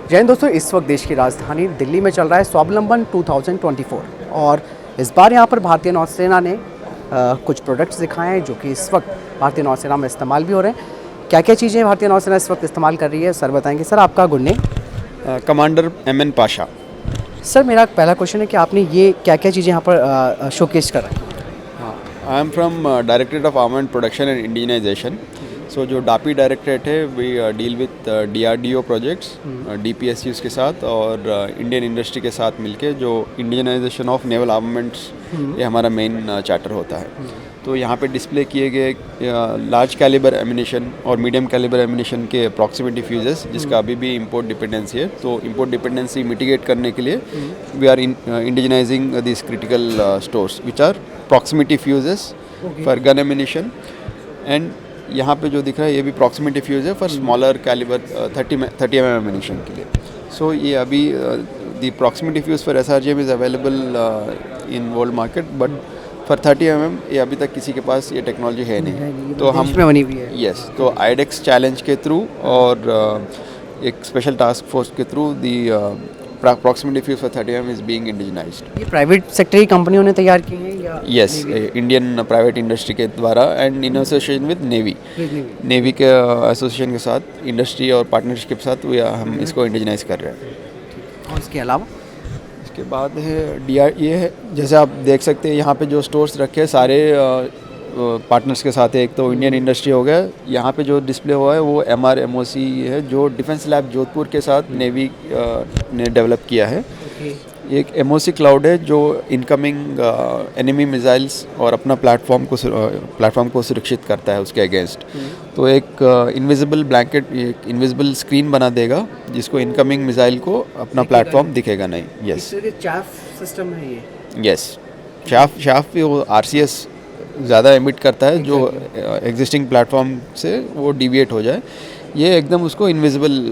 जय हिंद दोस्तों, इस वक्त देश की राजधानी दिल्ली में चल रहा है स्वावलंबन 2024 और इस बार यहाँ पर भारतीय नौसेना ने कुछ प्रोडक्ट्स दिखाए हैं जो कि इस वक्त भारतीय नौसेना में इस्तेमाल भी हो रहे हैं। क्या क्या चीज़ें भारतीय नौसेना इस वक्त इस्तेमाल कर रही है, सर बताएंगे। सर आपका good name? Commander MN Pasha. Sir मेरा पहला क्वेश्चन है कि आपने ये क्या क्या चीज़ें यहाँ पर शोकेस कर रही हैं? I am from directorate of armament production and indianisation. So जो डापी डायरेक्टरेट है we deal with DRDO projects DPSUs के साथ और इंडियन इंडस्ट्री के साथ मिलके जो इंडियनाइजेशन ऑफ नेवल आर्मामेंट्स ये हमारा मेन चार्टर होता है। तो यहाँ पे डिस्प्ले किए गए लार्ज कैलिबर एमिनेशन और मीडियम कैलिबर एमिनेशन के प्रॉक्सिमिटी फ्यूजेस जिसका अभी भी इंपोर्ट डिपेंडेंसी है, तो इंपोर्ट डिपेंडेंसी मिटिगेट करने के लिए we are indigenising this critical stores which are proximity fuses for gun ammunition. And यहाँ पे जो दिख रहा है ये भी प्रॉक्सिमिटी फ्यूज है for smaller calibre 30 mm ammunition के लिए। सो ये अभी the proximity fuse for SRGM is available in world market, but for 30 mm ये अभी तक किसी के पास ये टेक्नोलॉजी है नहीं। तो हम बनी हुई है। यस, तो आईडेक्स चैलेंज के थ्रू और एक स्पेशल टास्क फोर्स के through the proximity fuse for 30 mm is being indigenised. ये प्राइवेट सेक्टर की कंपनियों ने तैयार की हैं या? यस, इंडियन प्राइवेट इंडस्ट्री के द्वारा and in association with navy के एसोसिएशन के साथ इंडस्ट्री और पार्टनरशिप के साथ हम इसको इंडिजनाइज कर रहे हैं। और इसके अलावा इसके बाद है ये है, जैसे आप देख सकते हैं यहाँ पे जो स्टोर्स रखे हैं सारे पार्टनर्स के साथ है। एक तो इंडियन इंडस्ट्री हो गया, यहाँ पे जो डिस्प्ले हुआ है वो MRMOC है जो डिफेंस लैब जोधपुर के साथ नेवी ने डेवलप किया है। एक MOC क्लाउड है जो इनकमिंग एनिमी मिसाइल्स और अपना प्लेटफॉर्म को सुरक्षित करता है उसके अगेंस्ट। तो एक इनविजिबल ब्लैंकेट, एक इनविजिबल स्क्रीन बना देगा जिसको इनकमिंग मिसाइल को अपना प्लेटफॉर्म दिखेगा नहीं। यस, चाफ सिस्टम है ये। यस, शाफ भी वो RCS ज़्यादा एमिट करता है जो एग्जिस्टिंग प्लेटफॉर्म से वो डिविएट हो जाए, ये एकदम उसको इनविजिबल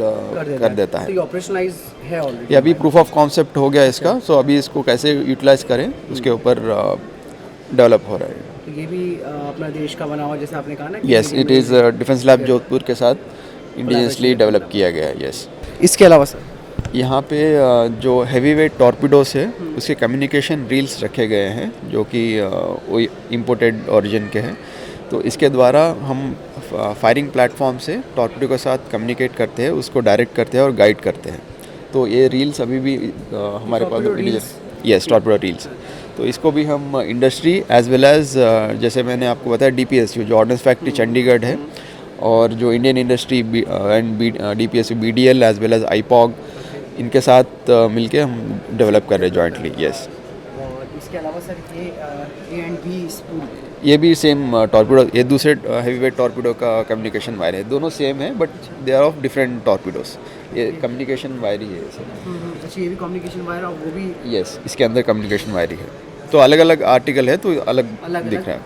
कर देता है। तो ये ऑपरेशनलाइज है ऑलरेडी? ये अभी प्रूफ ऑफ कॉन्सेप्ट हो गया इसका। सो अभी इसको कैसे यूटिलाइज करें उसके ऊपर डेवलप हो रहा है। तो ये भी अपना देश का बना हुआ जैसे आपने कहा ना? Yes, it is defence lab Jodhpur के साथ इंडिजियसली डेवलप किया गया है। यस, इसके अलावा सर यहाँ पे जो हैवी वेट टॉर्पिडोस है उसके कम्युनिकेशन रील्स रखे गए हैं जो कि वो इम्पोर्टेड ओरिजिन के हैं। तो इसके द्वारा हम फायरिंग प्लेटफॉर्म से टॉर्पिडो के साथ कम्युनिकेट करते हैं, उसको डायरेक्ट करते हैं और गाइड करते हैं। तो ये रील्स अभी भी हमारे पास, यस, टॉर्पिडो रील्स। तो इसको भी हम इंडस्ट्री एज वेल एज जैसे मैंने आपको बताया DPSU जो ऑर्डिनेंस फैक्ट्री चंडीगढ़ है और जो Indian industry and DPSU BDL as well as IPOG इनके साथ मिलके हम डेवलप कर रहे हैं जॉइंटली। यस, और इसके अलावा सर ये A&B स्पूल, ये भी सेम टॉर्पिडो, ये दूसरे हैवी वेट टॉर्पिडो का कम्युनिकेशन वायर है। दोनों सेम है but they are of different torpedoes. ये कम्युनिकेशन वायर ही है सर। अच्छा, ये भी कम्युनिकेशन वायर और वो भी? यस, इसके अंदर कम्युनिकेशन वायर ही है। तो अलग अलग आर्टिकल है तो अलग दिख रहा है।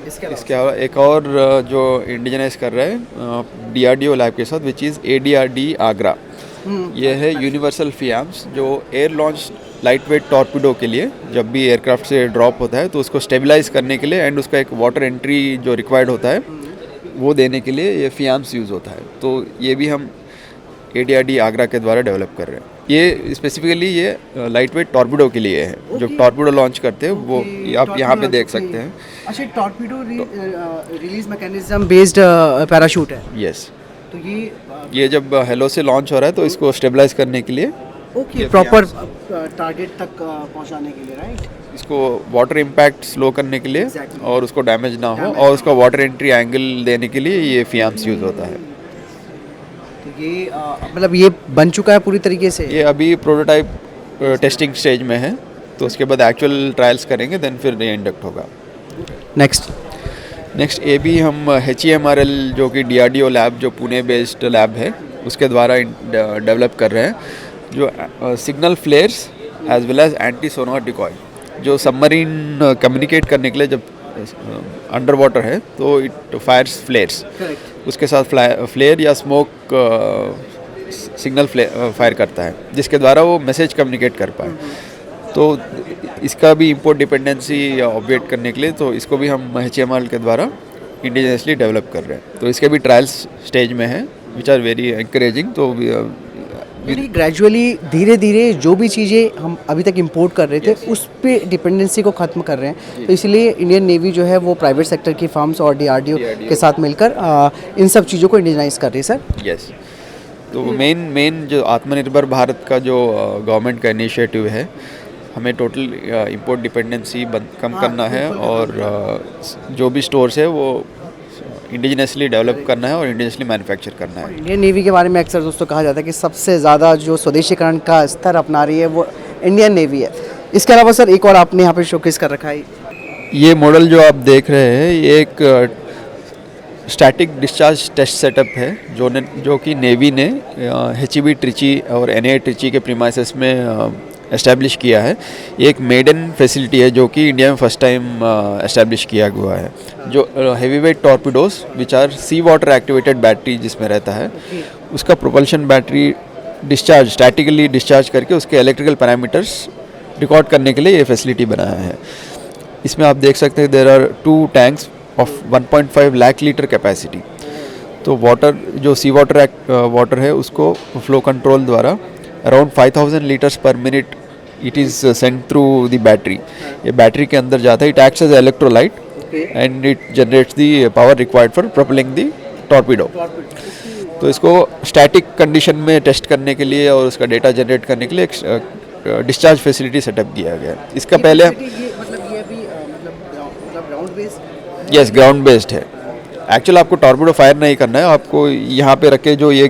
इसके अलावा एक और जो इंडिजनाइज कर रहा है DRDO लैब के साथ विच इज़ ADRD आगरा। ये है यूनिवर्सल फियाम्स जो air launch light weight torpedo के लिए जब भी एयरक्राफ्ट से ड्रॉप होता है तो उसको स्टेबलाइज करने के लिए एंड उसका एक वाटर एंट्री जो रिक्वायर्ड होता है वो देने के लिए ये फियाम्स यूज़ होता है। तो ये भी हम ADRD आगरा के द्वारा डेवलप कर रहे हैं। ये स्पेसिफिकली ये लाइट वेट टॉर्पिडो के लिए है। जो टॉर्पिडो लॉन्च करते हैं वो आप यहाँ पे देख सकते हैं। अच्छा, torpedo release mechanism based parachute है? यस, तो ये जब हेलो से लॉन्च हो रहा है तो इसको स्टेबलाइज करने के लिए, ओके, प्रॉपर टारगेट तक पहुंचाने के लिए, राइट? इसको वाटर इम्पैक्ट स्लो करने के लिए और उसको डैमेज ना हो और उसका वाटर एंट्री एंगल देने के लिए ये फियाम्स यूज़ होता है। तो ये मतलब ये बन चुका है पूरी तरीके से? ये अभी प्रोटोटाइप टेस्टिंग स्टेज में है, तो उसके बाद एक्चुअल ट्रायल्स करेंगे देन फिर ये इंडक्ट होगा। नेक्स्ट ये भी हम HEMRL जो कि DRDO लैब जो पुणे बेस्ड लैब है उसके द्वारा डेवलप कर रहे हैं, जो signal flares as well as anti sonar decoy जो सबमरीन कम्युनिकेट करने के लिए जब अंडर वाटर है तो इट फायर्स फ्लेयर्स, उसके साथ फ्लेयर या स्मोक सिग्नल फायर करता है जिसके द्वारा वो मैसेज कम्युनिकेट कर पाए। तो इसका भी इंपोर्ट डिपेंडेंसी ऑब्विएट करने के लिए तो इसको भी हम HMRL के द्वारा इंडिजियसली डेवलप कर रहे हैं। तो इसके भी ट्रायल्स स्टेज में है विच आर वेरी एनकरेजिंग। तो यानी ग्रेजुअली धीरे धीरे जो भी चीज़ें हम अभी तक इंपोर्ट कर रहे थे उस पे डिपेंडेंसी को ख़त्म कर रहे हैं, तो इसलिए इंडियन नेवी जो है वो प्राइवेट सेक्टर की फर्म्स और DRDO के साथ मिलकर इन सब चीज़ों को इंडियनाइज कर रही है सर। यस, तो मेन जो आत्मनिर्भर भारत का जो गवर्नमेंट का इनिशिएटिव है, हमें टोटल इंपोर्ट डिपेंडेंसी कम करना है और जो भी स्टोर्स है वो इंडिजिनसली डेवलप करना है और इंडिजिनसली मैन्युफैक्चर करना है। इंडियन नेवी के बारे में अक्सर दोस्तों कहा जाता है कि सबसे ज़्यादा जो स्वदेशीकरण का स्तर अपना रही है वो इंडियन नेवी है। इसके अलावा सर एक और आपने यहाँ पे शोकेस कर रखा है, ये मॉडल जो आप देख रहे हैं ये एक स्टैटिक डिस्चार्ज टेस्ट सेटअप है जो कि नेवी ने HEB ट्रिची और NAI ट्रिची के प्रीमाइसेस में एस्टैब्लिश किया है। ये एक मेडन फैसिलिटी है जो कि इंडिया में फर्स्ट टाइम एस्टैब्लिश किया हुआ है। जो heavy weight torpedoes which are sea water activated battery जिसमें रहता है, उसका propulsion battery discharge statically discharge करके उसके इलेक्ट्रिकल पैरामीटर्स रिकॉर्ड करने के लिए ये फैसिलिटी बनाया है। इसमें आप देख सकते हैं there are 2 tanks of 1.5 lakh litre capacity. तो वाटर जो सी वाटर है उसको फ्लो कंट्रोल द्वारा around 5000 litres per minute it is send through the battery. ये बैटरी के अंदर जाता है, it acts as electrolyte and it generates the power required for propelling the torpedo. तो इसको स्टैटिक कंडीशन में टेस्ट करने के लिए और उसका डेटा जनरेट करने के लिए एक डिस्चार्ज फैसिलिटी सेटअप किया गया है। इसका पहले यस ग्राउंड बेस्ड है। एक्चुअल आपको टॉर्पीडो फायर नहीं करना है, आपको यहाँ पे रखे जो ये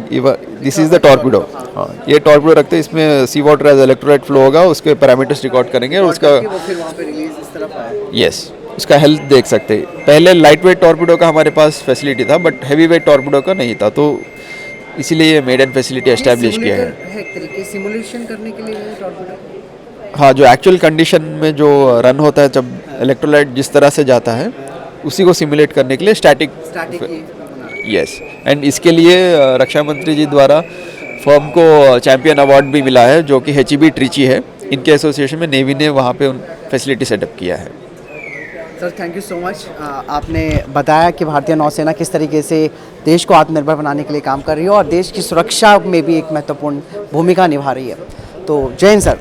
दिस इज़ द टॉर्पीडो। हाँ, ये टॉर्पीडो रखते हैं, इसमें सी वाटर एज इलेक्ट्रोलाइट फ्लो होगा, उसके पैरामीटर्स रिकॉर्ड करेंगे और उसका यस उसका हेल्थ देख सकते हैं। पहले लाइट वेट टॉर्पीडो का हमारे पास फैसिलिटी था बट हैवी वेट टॉर्पीडो का नहीं था, तो इसीलिए ये मेडन फैसिलिटी एस्टैब्लिश किया है सिमुलेशन करने के लिए टॉर्पीडो। हाँ, जो एक्चुअल कंडीशन में जो रन होता है जब इलेक्ट्रोलाइट जिस तरह से जाता है उसी को सिमुलेट करने के लिए स्टैटिक यस। एंड इसके लिए रक्षा मंत्री जी द्वारा फर्म को चैंपियन अवार्ड भी मिला है जो कि HEB ट्रिची है। इनके एसोसिएशन में नेवी ने वहाँ पे उन फैसिलिटी सेटअप किया है। Sir thank you so much. आपने बताया कि भारतीय नौसेना किस तरीके से देश को आत्मनिर्भर बनाने के लिए काम कर रही है और देश की सुरक्षा में भी एक महत्वपूर्ण भूमिका निभा रही है। तो जय हिंद सर।